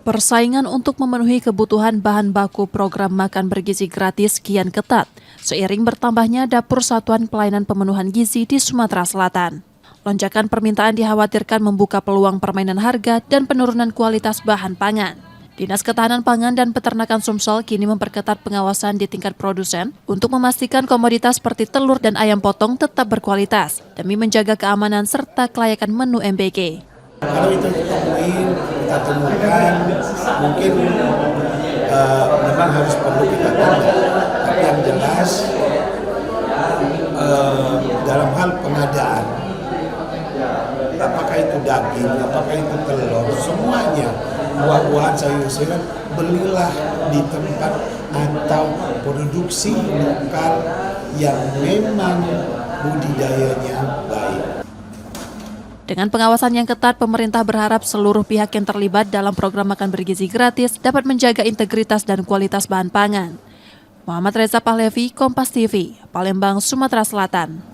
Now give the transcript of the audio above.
Persaingan untuk memenuhi kebutuhan bahan baku program makan bergizi gratis kian ketat, seiring bertambahnya dapur satuan pelayanan pemenuhan gizi di Sumatera Selatan. Lonjakan permintaan dikhawatirkan membuka peluang permainan harga dan penurunan kualitas bahan pangan. Dinas Ketahanan Pangan dan Peternakan Sumsel kini memperketat pengawasan di tingkat produsen untuk memastikan komoditas seperti telur dan ayam potong tetap berkualitas demi menjaga keamanan serta kelayakan menu MBG. Kalau itu kita temukan, mungkin memang harus perlu kita tambah. Tapi yang jelas dalam hal pengadaan, apakah itu daging, apakah itu telur, semuanya buah-buahan, sayur-sayuran, belilah di tempat atau produksi lokal yang memang budidayanya baik. Dengan pengawasan yang ketat, pemerintah berharap seluruh pihak yang terlibat dalam program makan bergizi gratis dapat menjaga integritas dan kualitas bahan pangan. Muhammad Reza Pahlevi, Kompas TV, Palembang, Sumatera Selatan.